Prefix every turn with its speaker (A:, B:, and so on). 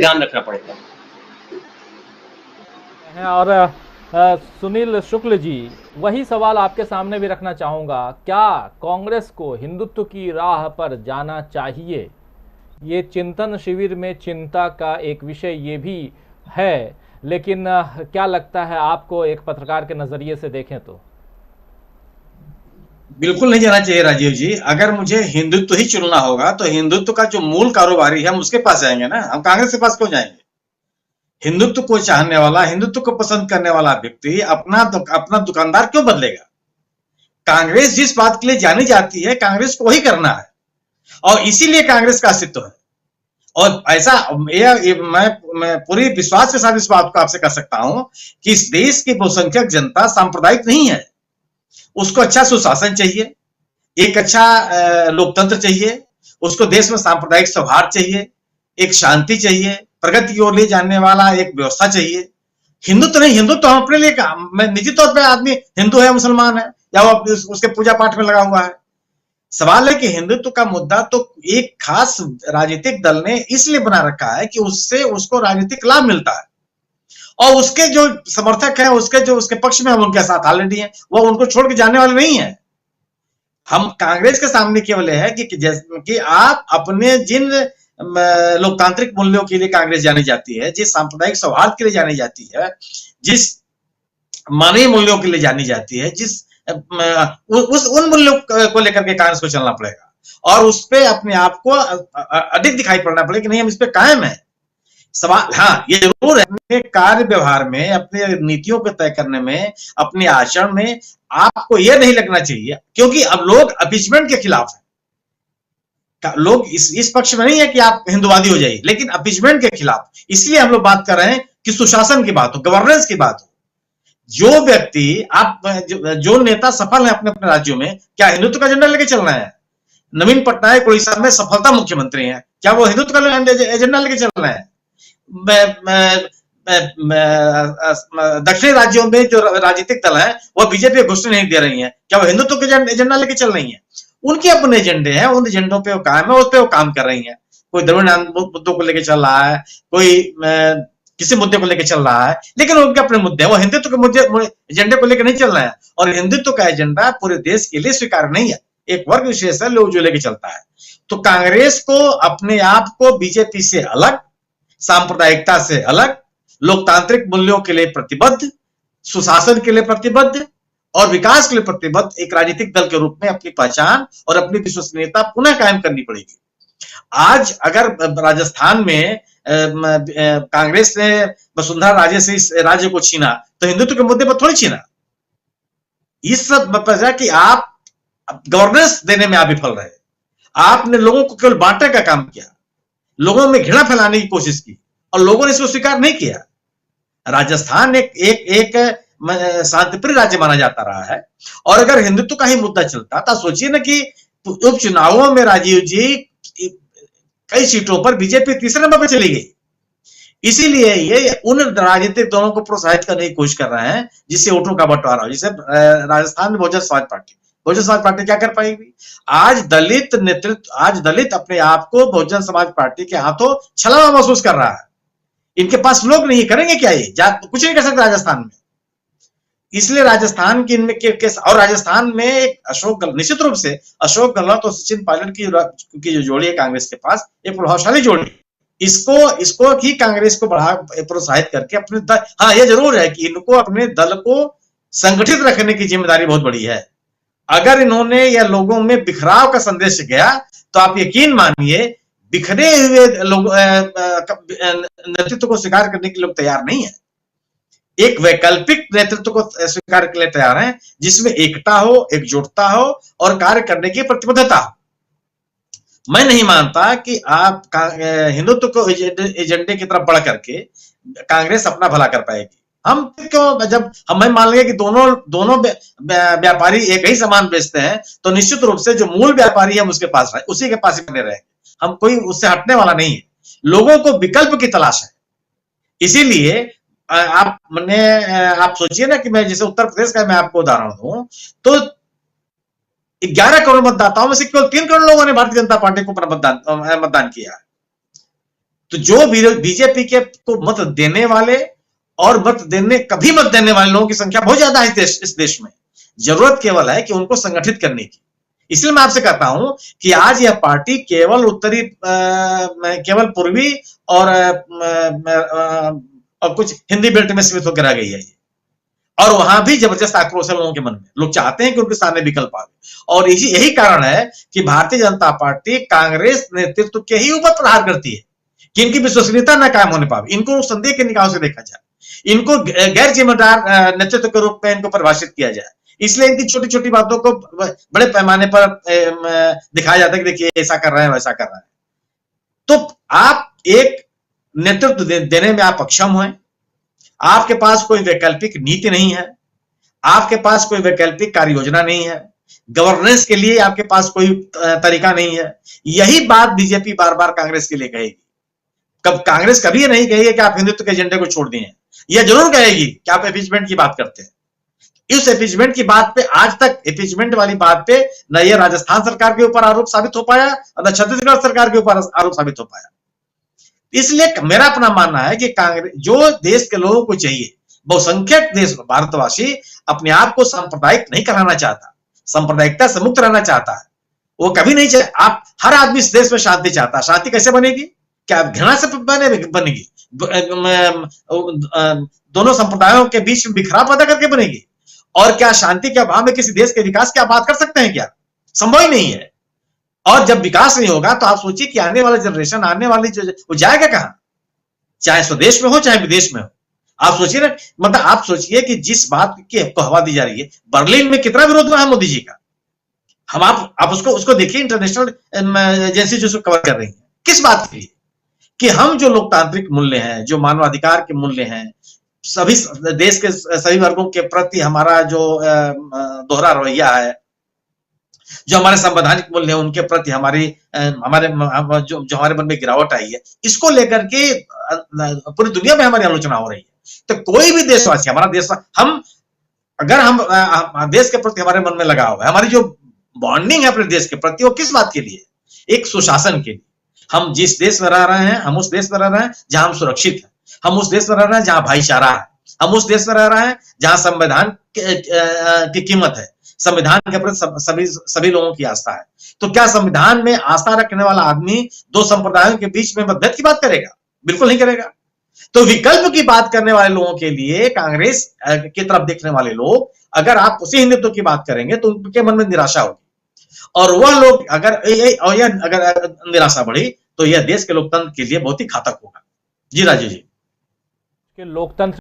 A: ध्यान रखना पड़ेगा।
B: हैं। और सुनील शुक्ल जी, वही सवाल आपके सामने भी रखना चाहूँगा, क्या कांग्रेस को हिंदुत्व की राह पर जाना चाहिए? ये चिंतन शिविर में चिंता का एक विषय ये भी है, लेकिन क्या लगता है आपको, एक पत्रकार के नज़रिए से देखें तो?
C: बिल्कुल नहीं जाना चाहिए राजीव जी। अगर मुझे हिंदुत्व ही चुनना होगा तो हिंदुत्व का जो मूल कारोबारी है हम उसके पास जाएंगे ना, हम कांग्रेस के पास क्यों जाएंगे? हिंदुत्व को चाहने वाला, हिंदुत्व को पसंद करने वाला व्यक्ति अपना दुकानदार क्यों बदलेगा? कांग्रेस जिस बात के लिए जानी जाती है, कांग्रेस को वही करना है, और इसीलिए कांग्रेस का अस्तित्व है। और ऐसा मैं पूरी विश्वास के साथ इस बात को आपसे कह सकता हूं कि इस देश की बहुसंख्यक जनता सांप्रदायिक नहीं है। उसको अच्छा सुशासन चाहिए, एक अच्छा लोकतंत्र चाहिए, उसको देश में सांप्रदायिक सौहार्द चाहिए, एक शांति चाहिए, प्रगति की ओर ले जाने वाला एक व्यवस्था चाहिए। हिंदुत्व नहीं, हिंदुत्व हम अपने लिए, मैं निजी तौर पर आदमी हिंदू है, मुसलमान है, या वो उसके पूजा पाठ में लगा हुआ है। सवाल है कि हिंदुत्व का मुद्दा तो एक खास राजनीतिक दल ने इसलिए बना रखा है कि उससे उसको राजनीतिक लाभ मिलता है, और उसके जो समर्थक हैं, उसके पक्ष में हम उनके साथ ऑलरेडी हैं, वो उनको छोड़ के जाने वाले नहीं है। हम कांग्रेस के सामने केवल है कि आप अपने जिन लोकतांत्रिक मूल्यों के लिए कांग्रेस जानी जाती है, जिस सांप्रदायिक सौहार्द के लिए जानी जाती है, जिस मानवीय मूल्यों के लिए जानी जाती है, उस उन मूल्यों को लेकर के कांग्रेस को चलना पड़ेगा, और उस पे अपने आप को अधिक दिखाई पड़ना पड़ेगा कि नहीं, हम इस पे कायम है। सवाल, हाँ ये जरूर है, अपने कार्य व्यवहार में, अपने नीतियों को तय करने में, अपने आचरण में आपको यह नहीं लगना चाहिए, क्योंकि अब लोग अपीजमेंट के खिलाफ है। लोग इस पक्ष में नहीं है कि आप हिंदुवादी हो जाइए, लेकिन अपीजमेंट के खिलाफ। इसलिए हम लोग बात कर रहे हैं कि सुशासन की बात हो, गवर्नेंस की बात हो। जो व्यक्ति, आप जो नेता सफल है अपने अपने राज्यों में, क्या हिंदुत्व का एजेंडा लेके चल रहे हैं? नवीन पटनायक उड़ीसा में सफलता मुख्यमंत्री हैं, क्या वो हिंदुत्व का एजेंडा लेके चल रहे हैं? दक्षिणी राज्यों में जो राजनीतिक दल है वो बीजेपी घुसने नहीं दे रही है, क्या वो हिंदुत्व के एजेंडा लेके चल रही है? उनके अपने एजेंडे हैं, उन एजेंडों पे वो कायम है, उस पे वो काम कर रही है। कोई द्रविड़ मुद्दों को लेकर चल रहा है, कोई किसी मुद्दे को लेकर चल रहा है, लेकिन उनके अपने मुद्दे हैं, वो हिंदुत्व के मुद्दे एजेंडे को लेकर नहीं चल रहे हैं। और हिंदुत्व का एजेंडा पूरे देश के लिए स्वीकार नहीं है, एक वर्ग विशेष है लोग जो लेके चलता है। तो कांग्रेस को अपने आप को बीजेपी से अलग, सांप्रदायिकता से अलग, लोकतांत्रिक मूल्यों के लिए प्रतिबद्ध, सुशासन के लिए प्रतिबद्ध और विकास के लिए प्रतिबद्ध एक राजनीतिक दल के रूप में अपनी पहचान और अपनी विश्वसनीयता पुनः कायम करनी पड़ेगी। आज अगर राजस्थान में कांग्रेस ने वसुंधरा राजे से इस राज्य को छीना, तो हिंदुत्व के मुद्दे पर थोड़ी छीना। इस सब वजह कि आप गवर्नेंस देने में आप विफल रहे, आपने लोगों को केवल बांटने का काम किया, लोगों में घृणा फैलाने की कोशिश की, और लोगों ने इसको स्वीकार नहीं किया। राजस्थान एक शांतिप्रिय राज्य माना जाता रहा है, और अगर हिंदुत्व का ही मुद्दा चलता, तो सोचिए ना कि उपचुनावों में राजीव जी कई सीटों पर बीजेपी तीसरे नंबर पर चली गई। इसीलिए ये उन राजनीतिक दलों को प्रोत्साहित करने की कोशिश कर रहे हैं जिससे वोटों का बंटवारा हो। जैसे राजस्थान में बहुजन समाज पार्टी क्या कर पाएगी? आज दलित अपने आप को बहुजन समाज पार्टी के हाथों छलावा महसूस कर रहा है। इनके पास लोग नहीं, करेंगे क्या? ये कुछ नहीं कर सकते राजस्थान में। इसलिए राजस्थान की इनमें और राजस्थान में एक अशोक गहलोत, निश्चित रूप से अशोक गहलोत और सचिन पायलट की जो जोड़ी है कांग्रेस के पास, एक प्रभावशाली जोड़ी। इसको ही कांग्रेस को बढ़ा प्रोत्साहित करके अपने दल, हाँ ये जरूर है कि इनको अपने दल को संगठित रखने की जिम्मेदारी बहुत बड़ी है। अगर इन्होंने या लोगों में बिखराव का संदेश गया, तो आप यकीन मानिए बिखरे हुए लोग नेतृत्व को स्वीकार करने के लोग तैयार नहीं है। एक वैकल्पिक नेतृत्व को स्वीकार के लिए तैयार हैं, जिसमें एकता हो, एकजुटता हो और कार्य करने की प्रतिबद्धता हो। मैं नहीं मानता कि आप हिंदुत्व को एजेंडे की तरफ बढ़ करके कांग्रेस अपना भला कर पाएगी। हम क्यों, जब हम मान लेंगे कि दोनों व्यापारी एक ही सामान बेचते हैं, तो निश्चित रूप से जो मूल व्यापारी है उसके पास रहे, उसी के पास ही बने रहेंगे। हम कोई उससे हटने वाला नहीं है। लोगों को विकल्प की तलाश है। इसीलिए आप सोचिए ना कि मैं जैसे उत्तर प्रदेश का मैं आपको उदाहरण दूं, तो 11 करोड़ मतदाताओं में से केवल 3 करोड़ लोगों ने भारतीय जनता पार्टी को मतदान किया। तो जो बीजेपी के को मत देने वाले और कभी मत देने वाले लोगों की संख्या बहुत ज्यादा है इस देश में। जरूरत केवल है कि उनको संगठित करने की। इसलिए मैं आपसे कहता हूं कि आज यह पार्टी केवल केवल पूर्वी और कुछ हिंदी बेल्ट में सीमित होकर रह गई है। और वहां भी जबरदस्त आक्रोश है लोगों के मन में। लोग चाहते हैं कि उनके सामने विकल्प आए, और यही कारण है कि भारतीय जनता पार्टी कांग्रेस नेतृत्व के ही ऊपर प्रहार करती है कि इनकी विश्वसनीयता न कायम होने पावे, इनको संदेह के निगाहों से देखा जाए, इनको गैर जिम्मेदार नेतृत्व के रूप में इनको परिभाषित किया जाए। इसलिए इनकी छोटी छोटी बातों को बड़े पैमाने पर दिखाया जाता है कि देखिए ऐसा कर रहे हैं, वैसा कर रहे हैं। तो आप एक नेतृत्व देने में आप अक्षम हैं, आपके पास कोई वैकल्पिक नीति नहीं है, आपके पास कोई वैकल्पिक कार्य योजना नहीं है, गवर्नेंस के लिए आपके पास कोई तरीका नहीं है। यही बात बीजेपी बार बार कांग्रेस के लिए कहेगी। कांग्रेस कभी नहीं कहेगी कि आप हिंदुत्व के एजेंडे को छोड़ दिए, यह जरूर कहेगी कि आप इम्पीचमेंट की बात करते हैं। इस इम्पीचमेंट की बात पे आज तक इम्पीचमेंट वाली बात पे न ये राजस्थान सरकार के ऊपर आरोप साबित हो पाया, न छत्तीसगढ़ सरकार के ऊपर आरोप साबित हो पाया। इसलिए मेरा अपना मानना है कि कांग्रेस, जो देश के लोगों को चाहिए, बहुसंख्यक देश भारतवासी अपने आप को सांप्रदायिक नहीं कराना चाहता, सांप्रदायिकता से मुक्त रहना चाहता है। वो कभी नहीं चाहे, आप हर आदमी इस देश में शांति चाहता है। शांति कैसे बनेगी? क्या घृणा से बनेगी? दोनों संप्रदायों के बीच में बिखराव पैदा करके बनेगी? और क्या शांति के अभाव में किसी देश के विकास की आप बात कर सकते हैं? क्या संभव ही नहीं है। और जब विकास नहीं होगा तो आप सोचिए कि आने वाला जनरेशन, आने वाली जो वो जाएगा कहां? चाहे स्वदेश में हो चाहे विदेश में हो। आप सोचिए ना, मतलब आप सोचिए कि जिस बात की आपको हवा दी जा रही है, बर्लिन में कितना विरोध हुआ है मोदी जी का। हम आप उसको देखिए, इंटरनेशनल एजेंसी जो उसको कवर कर रही है, किस बात के लिए? कि हम जो लोकतांत्रिक मूल्य हैं, जो मानवाधिकार के मूल्य हैं, सभी देश के सभी वर्गों के प्रति हमारा जो दोहरा रवैया है, जो हमारे संवैधानिक मूल्य हैं, उनके प्रति हमारे जो हमारे मन में गिरावट आई है, इसको लेकर के पूरी दुनिया में हमारी आलोचना हो रही है। तो कोई भी देशवासी, हमारा देश, अगर हम देश के प्रति हमारे मन में लगाव है, हमारी जो बॉन्डिंग है अपने देश के प्रति, वो किस बात के लिए? एक सुशासन के लिए। हम जिस देश में रह रहे हैं, हम उस देश में रह रहे हैं जहां हम सुरक्षित हैं, हम उस देश में रह रहे हैं जहां भाईचारा है, हम उस देश में रह रहे हैं जहां संविधान की कीमत है, संविधान के प्रति सभी लोगों की आस्था है। तो क्या संविधान में आस्था रखने वाला आदमी दो संप्रदायों के बीच में मतभेद की बात करेगा? बिल्कुल नहीं करेगा। तो विकल्प की बात करने वाले लोगों के लिए, कांग्रेस की तरफ देखने वाले लोग, अगर आप उसी हिंदुत्व की बात करेंगे तो उनके मन में निराशा होगी, और वह लोग अगर निराशा बढ़ी तो यह देश के लोकतंत्र के लिए बहुत ही घातक होगा। जी राजू जी।
B: लोकतंत्र